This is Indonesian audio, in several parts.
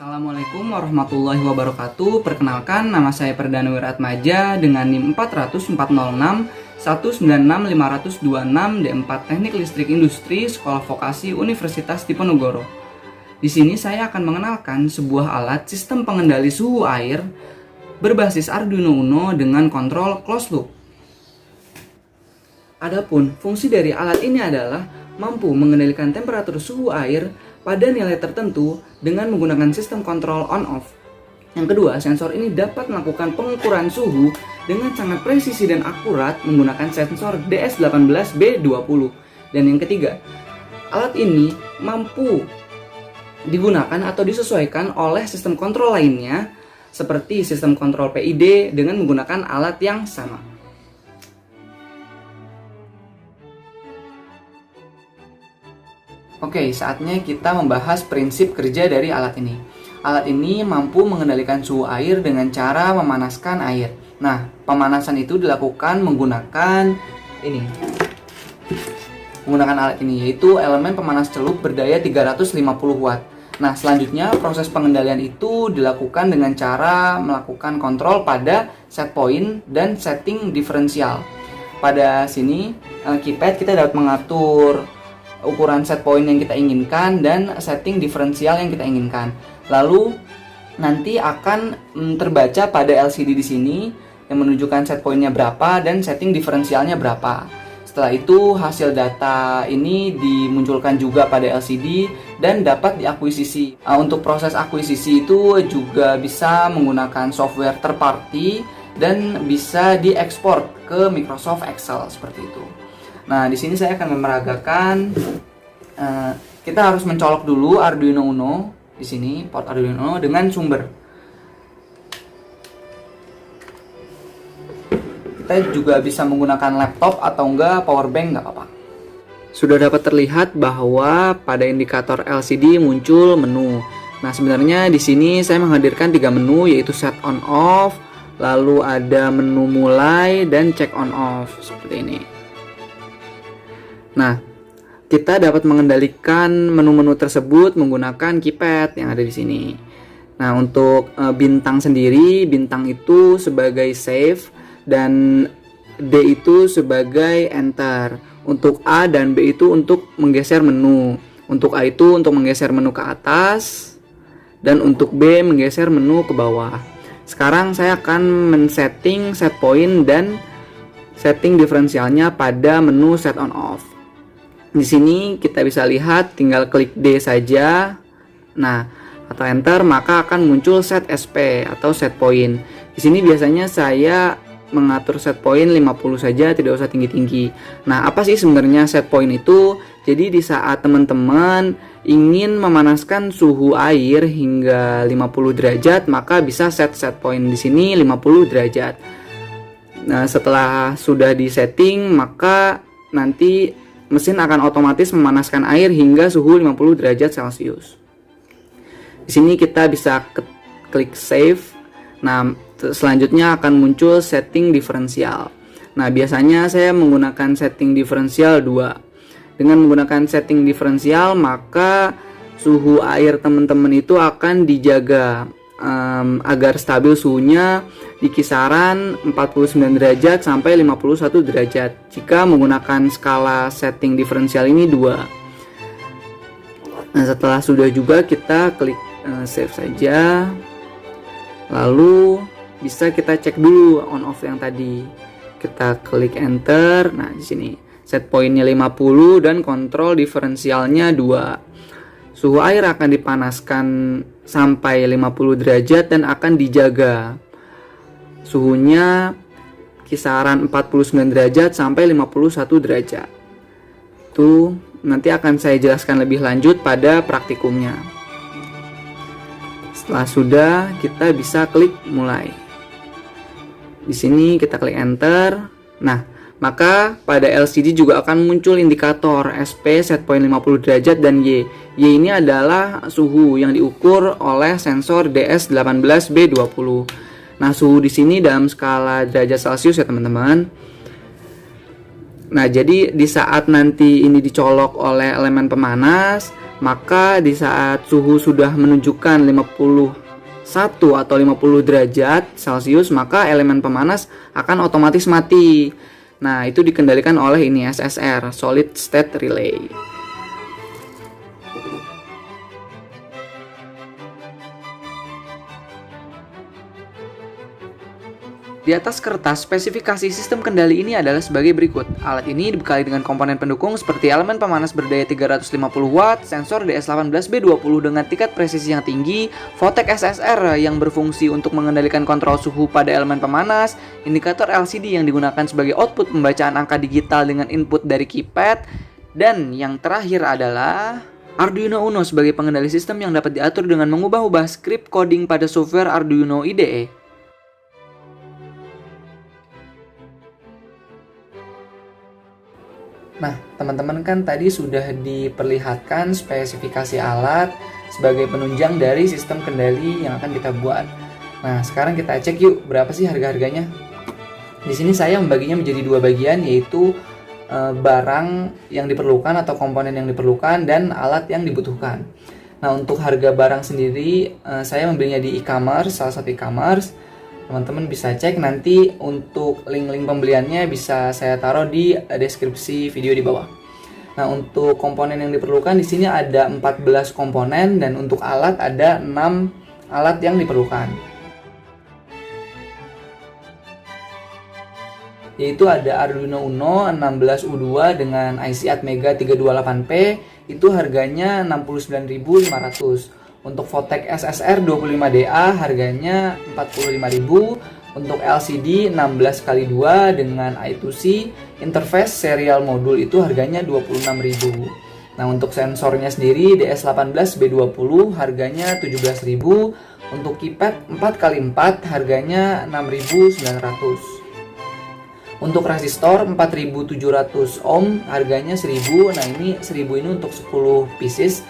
Assalamualaikum warahmatullahi wabarakatuh. Perkenalkan, nama saya Perdana Wiratmaja dengan NIM 40406 196 526 D4 Teknik Listrik Industri Sekolah Vokasi Universitas Diponegoro. Di sini saya akan mengenalkan sebuah alat sistem pengendali suhu air berbasis Arduino Uno dengan kontrol closed loop. Adapun fungsi dari alat ini adalah mampu mengendalikan temperatur suhu air pada nilai tertentu dengan menggunakan sistem kontrol on-off. Yang kedua, sensor ini dapat melakukan pengukuran suhu dengan sangat presisi dan akurat menggunakan sensor DS18B20. Dan yang ketiga, alat ini mampu digunakan atau disesuaikan oleh sistem kontrol lainnya seperti sistem kontrol PID dengan menggunakan alat yang sama. Oke, saatnya kita membahas prinsip kerja dari alat ini. Alat ini mampu mengendalikan suhu air dengan cara memanaskan air. Nah, pemanasan itu dilakukan menggunakan alat ini, yaitu elemen pemanas celup berdaya 350 watt. Nah, selanjutnya proses pengendalian itu dilakukan dengan cara melakukan kontrol pada set point dan setting diferensial. Pada sini, keypad kita dapat mengatur ukuran set point yang kita inginkan dan setting diferensial yang kita inginkan. Lalu nanti akan terbaca pada LCD di sini yang menunjukkan set pointnya berapa dan setting diferensialnya berapa. Setelah itu hasil data ini dimunculkan juga pada LCD dan dapat diakuisisi. Untuk proses akuisisi itu juga bisa menggunakan software third party dan bisa diekspor ke Microsoft Excel seperti itu. Nah, di sini saya akan memeragakan. Kita harus mencolok dulu Arduino Uno di sini, port Arduino Uno dengan sumber. Kita juga bisa menggunakan laptop atau enggak power bank, nggak apa-apa. Sudah dapat terlihat bahwa pada indikator LCD muncul menu. Nah, sebenarnya di sini saya menghadirkan 3 menu, yaitu set on off, lalu ada menu mulai dan check on off seperti ini. Nah, kita dapat mengendalikan menu-menu tersebut menggunakan keypad yang ada di sini. Nah, untuk bintang sendiri, bintang itu sebagai save dan D itu sebagai enter. Untuk A dan B itu untuk menggeser menu. Untuk A itu untuk menggeser menu ke atas dan untuk B menggeser menu ke bawah. Sekarang saya akan men-setting set point dan setting diferensialnya pada menu set on off. Di sini kita bisa lihat tinggal klik D saja. Nah, atau enter, maka akan muncul set SP atau set point. Di sini biasanya saya mengatur set point 50 saja, tidak usah tinggi-tinggi. Nah, apa sih sebenarnya set point itu? Jadi di saat teman-teman ingin memanaskan suhu air hingga 50 derajat, maka bisa set point di sini 50 derajat. Nah, setelah sudah disetting, maka nanti mesin akan otomatis memanaskan air hingga suhu 50 derajat Celcius. Di sini kita bisa klik save. Nah, selanjutnya akan muncul setting diferensial. Nah, biasanya saya menggunakan setting diferensial 2. Dengan menggunakan setting diferensial, maka suhu air teman-teman itu akan dijaga agar stabil suhunya di kisaran 49 derajat sampai 51 derajat jika menggunakan skala setting diferensial ini 2. Nah, setelah sudah juga kita klik save saja. Lalu bisa kita cek dulu on off yang tadi. Kita klik enter. Nah, di sini set pointnya 50 dan kontrol diferensialnya 2. Suhu air akan dipanaskan sampai 50 derajat dan akan dijaga suhunya kisaran 49 derajat sampai 51 derajat. Itu nanti akan saya jelaskan lebih lanjut pada praktikumnya. Setelah sudah, kita bisa klik mulai. Di sini kita klik enter. Nah, maka pada LCD juga akan muncul indikator SP set point 50 derajat dan Y. Y ini adalah suhu yang diukur oleh sensor DS18B20. Nah, suhu di sini dalam skala derajat Celcius ya, teman-teman. Nah, jadi di saat nanti ini dicolok oleh elemen pemanas, Maka di saat suhu sudah menunjukkan 51 atau 50 derajat Celcius, maka elemen pemanas akan otomatis mati. Nah, itu dikendalikan oleh ini SSR, Solid State Relay. Di atas kertas, spesifikasi sistem kendali ini adalah sebagai berikut. Alat ini dibekali dengan komponen pendukung seperti elemen pemanas berdaya 350 watt, sensor DS18B20 dengan tingkat presisi yang tinggi, Votek SSR yang berfungsi untuk mengendalikan kontrol suhu pada elemen pemanas, indikator LCD yang digunakan sebagai output pembacaan angka digital dengan input dari keypad, dan yang terakhir adalah Arduino Uno sebagai pengendali sistem yang dapat diatur dengan mengubah-ubah script coding pada software Arduino IDE. Nah, teman-teman kan tadi sudah diperlihatkan spesifikasi alat sebagai penunjang dari sistem kendali yang akan kita buat. Nah, sekarang kita cek yuk berapa sih harga-harganya. Di sini saya membaginya menjadi dua bagian, yaitu barang yang diperlukan atau komponen yang diperlukan dan alat yang dibutuhkan. Nah, untuk harga barang sendiri saya membelinya di e-commerce, salah satu e-commerce. Teman-teman bisa cek, nanti untuk link-link pembeliannya bisa saya taruh di deskripsi video di bawah. Nah, untuk komponen yang diperlukan di sini ada 14 komponen dan untuk alat ada 6 alat yang diperlukan. Yaitu ada Arduino Uno 16U2 dengan IC Atmega 328P, itu harganya 69.500. Untuk Votek SSR 25DA harganya 45.000. Untuk LCD 16x2 dengan I2C interface serial modul itu harganya 26.000. Nah, untuk sensornya sendiri DS18B20 harganya 17.000. Untuk keypad 4x4 harganya 6.900. Untuk resistor 4700 ohm harganya 1000. Nah, ini 1000 ini untuk 10 pieces.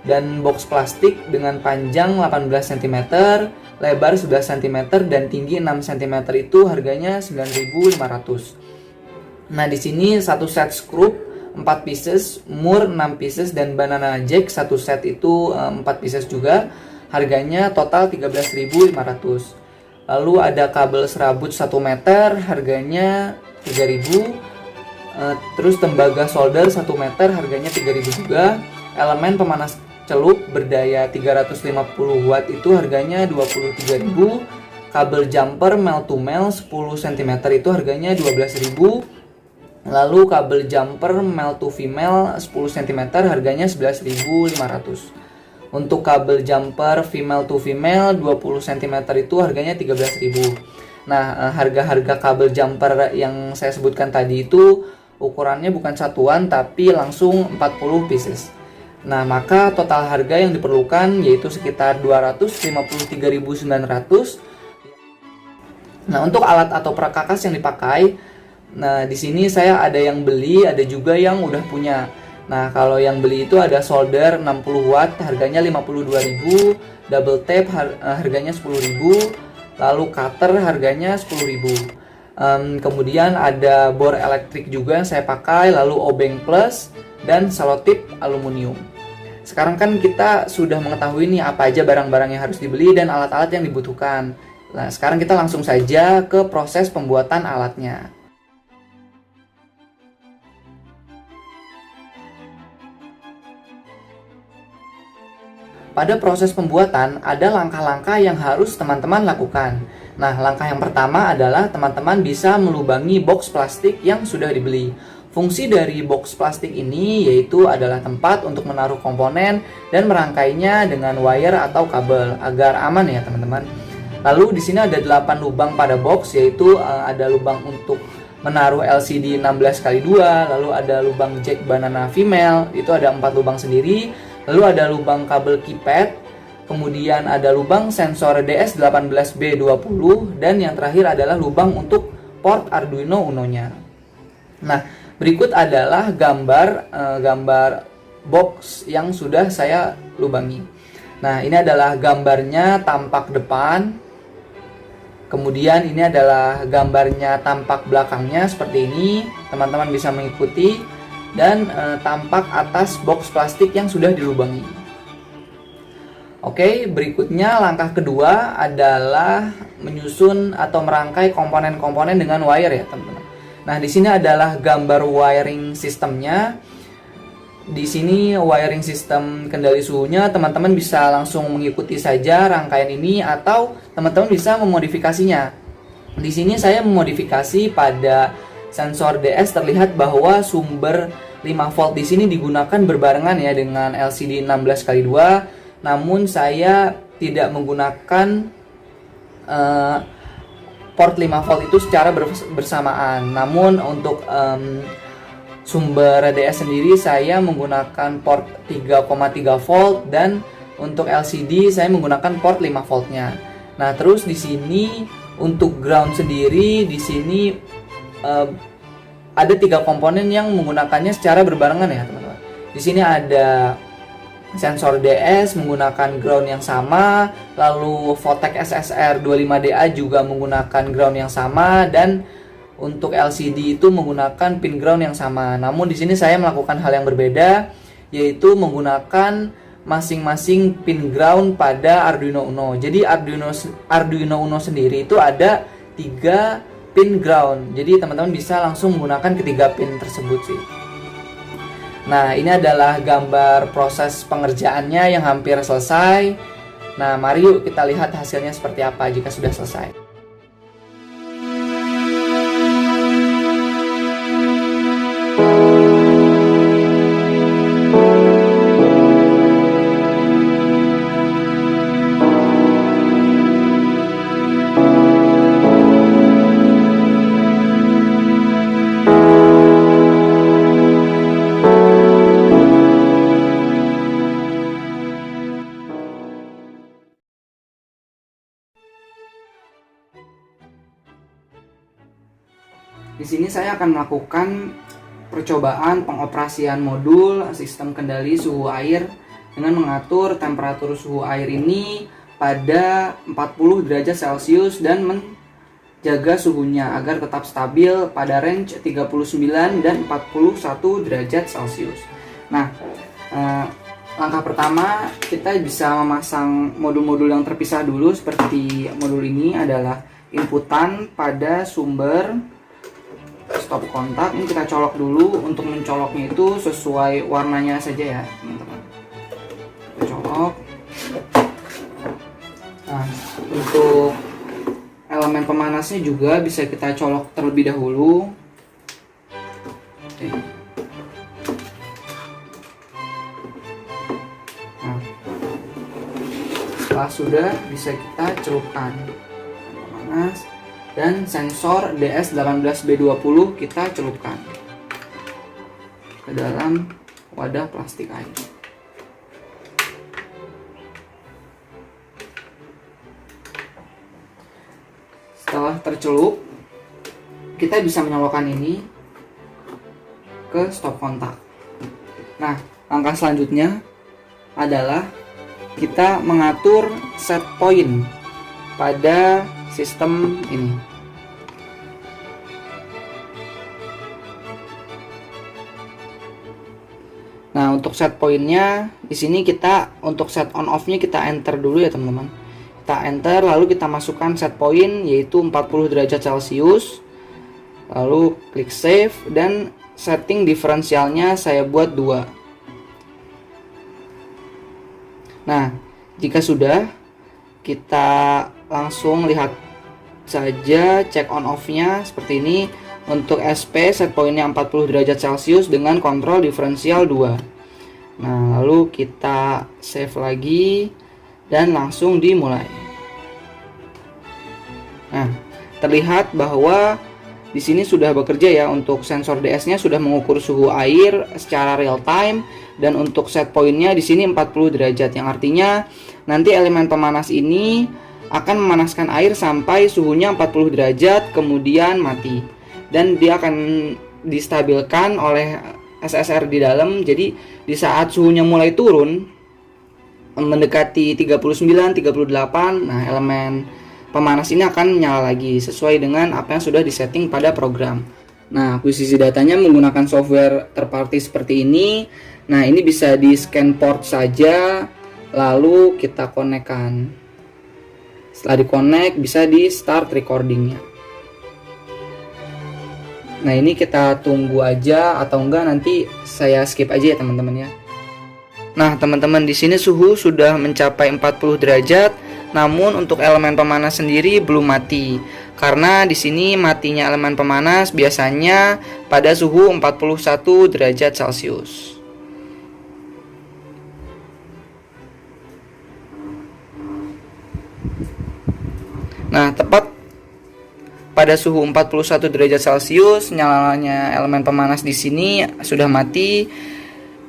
Dan box plastik dengan panjang 18 cm, lebar 11 cm dan tinggi 6 cm itu harganya 9.500. Nah, di sini satu set skrup 4 pieces, mur 6 pieces dan banana jack satu set itu 4 pieces juga. Harganya total 13.500. Lalu ada kabel serabut 1 meter, harganya 3.000. Terus tembaga solder 1 meter, harganya 3.000 juga. Elemen pemanas celup berdaya 350 watt itu harganya 23.000. Kabel jumper male to male 10 cm itu harganya 12.000. Lalu kabel jumper male to female 10 cm harganya 11.500. Untuk kabel jumper female to female 20 cm itu harganya 13.000. Nah, harga-harga kabel jumper yang saya sebutkan tadi itu ukurannya bukan satuan tapi langsung 40 pieces. Nah, maka total harga yang diperlukan yaitu sekitar 253.900. Nah, untuk alat atau perkakas yang dipakai, nah di sini saya ada yang beli, ada juga yang udah punya. Nah, kalau yang beli itu ada solder 60 watt, harganya 52.000, double tape harganya 10.000, lalu cutter harganya 10.000. Kemudian ada bor elektrik juga yang saya pakai, lalu obeng plus dan selotip aluminium. Sekarang kan kita sudah mengetahui nih apa aja barang-barang yang harus dibeli dan alat-alat yang dibutuhkan. Nah, sekarang kita langsung saja ke proses pembuatan alatnya. Pada proses pembuatan ada langkah-langkah yang harus teman-teman lakukan. Nah, langkah yang pertama adalah teman-teman bisa melubangi box plastik yang sudah dibeli. Fungsi dari box plastik ini yaitu adalah tempat untuk menaruh komponen dan merangkainya dengan wire atau kabel agar aman ya teman-teman. Lalu di sini ada 8 lubang pada box, yaitu ada lubang untuk menaruh LCD 16x2, lalu ada lubang jack banana female, itu ada 4 lubang sendiri. Lalu ada lubang kabel keypad, kemudian ada lubang sensor DS18B20 dan yang terakhir adalah lubang untuk port Arduino Uno-nya. Nah, berikut adalah gambar box yang sudah saya lubangi. Nah, ini adalah gambarnya tampak depan. Kemudian ini adalah gambarnya tampak belakangnya seperti ini. Teman-teman bisa mengikuti. dan tampak atas box plastik yang sudah dilubangi. Oke, berikutnya langkah kedua adalah menyusun atau merangkai komponen-komponen dengan wire ya teman-teman. Nah, di sini adalah gambar wiring sistemnya. Di sini wiring sistem kendali suhunya, teman-teman bisa langsung mengikuti saja rangkaian ini atau teman-teman bisa memodifikasinya. Di sini saya memodifikasi pada sensor DS, terlihat bahwa sumber 5 volt di sini digunakan berbarengan ya dengan LCD 16x2. Namun saya tidak menggunakan port 5 volt itu secara bersamaan. Namun untuk sumber DS sendiri saya menggunakan port 3,3 volt dan untuk LCD saya menggunakan port 5 voltnya. Nah, terus di sini untuk ground sendiri di sini ada 3 komponen yang menggunakannya secara berbarengan ya, teman-teman. Di sini ada sensor DS menggunakan ground yang sama, lalu Votek SSR 25DA juga menggunakan ground yang sama, dan untuk LCD itu menggunakan pin ground yang sama. Namun di sini saya melakukan hal yang berbeda, yaitu menggunakan masing-masing pin ground pada Arduino Uno. Jadi Arduino Uno sendiri itu ada 3 pin ground. Jadi teman-teman bisa langsung menggunakan ketiga pin tersebut sih. Nah, ini adalah gambar proses pengerjaannya yang hampir selesai. Nah, mari yuk kita lihat hasilnya seperti apa jika sudah selesai. Di sini saya akan melakukan percobaan pengoperasian modul sistem kendali suhu air dengan mengatur temperatur suhu air ini pada 40 derajat Celcius dan menjaga suhunya agar tetap stabil pada range 39 dan 41 derajat Celcius. Nah, langkah pertama kita bisa memasang modul-modul yang terpisah dulu. Seperti modul ini adalah inputan pada sumber stop kontak. Ini kita colok dulu. Untuk mencoloknya itu sesuai warnanya saja ya teman-teman. Kita colok. Nah, untuk elemen pemanasnya juga bisa kita colok terlebih dahulu. Oke. Nah, setelah sudah bisa kita celupkan pemanas. Dan sensor DS18B20 kita celupkan ke dalam wadah plastik air. Setelah tercelup, kita bisa menyalakan ini ke stop kontak. Nah, langkah selanjutnya adalah kita mengatur set point pada sistem ini. Nah, untuk set pointnya di sini kita untuk set on off-nya kita enter dulu ya teman-teman. Kita enter lalu kita masukkan set point yaitu 40 derajat Celcius. Lalu klik save dan setting diferensialnya saya buat 2. Nah, jika sudah kita langsung lihat saja cek on off-nya seperti ini. Untuk SP set pointnya 40 derajat Celcius dengan kontrol diferensial 2. Nah, lalu kita save lagi dan langsung dimulai. Nah, terlihat bahwa di sini sudah bekerja ya. Untuk sensor DS-nya sudah mengukur suhu air secara real time, dan untuk set pointnya di sini 40 derajat, yang artinya nanti elemen pemanas ini akan memanaskan air sampai suhunya 40 derajat kemudian mati, dan dia akan distabilkan oleh SSR di dalam. Jadi di saat suhunya mulai turun mendekati 39, 38, nah elemen pemanas ini akan menyala lagi sesuai dengan apa yang sudah disetting pada program. Nah, akuisisi datanya menggunakan software third party seperti ini. Nah, ini bisa di scan port saja, lalu kita konekkan. Setelah di-connect, bisa di start recordingnya. Nah, ini kita tunggu aja, atau enggak nanti saya skip aja ya teman-teman ya. Nah, teman-teman, di sini suhu sudah mencapai 40 derajat, namun untuk elemen pemanas sendiri belum mati. Karena di sini matinya elemen pemanas biasanya pada suhu 41 derajat Celcius. Nah, tepat pada suhu 41 derajat Celcius, nyalanya elemen pemanas di sini sudah mati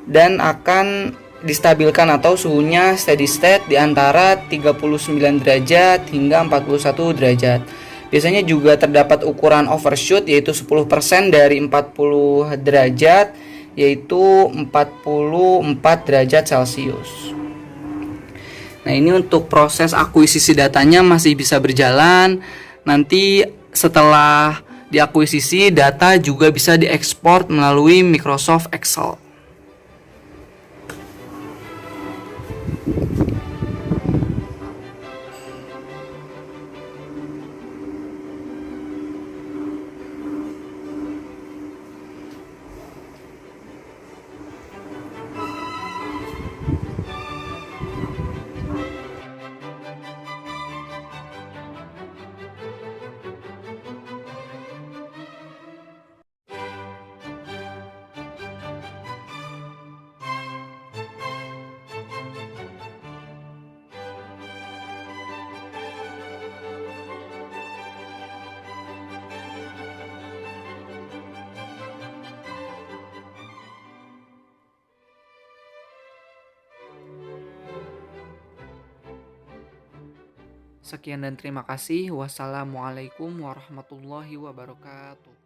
dan akan distabilkan atau suhunya steady state di antara 39 derajat hingga 41 derajat. Biasanya juga terdapat ukuran overshoot yaitu 10% dari 40 derajat yaitu 44 derajat Celcius. Nah, ini untuk proses akuisisi datanya masih bisa berjalan. Nanti setelah diakuisisi, data juga bisa diekspor melalui Microsoft Excel. Sekian dan terima kasih. Wassalamualaikum warahmatullahi wabarakatuh.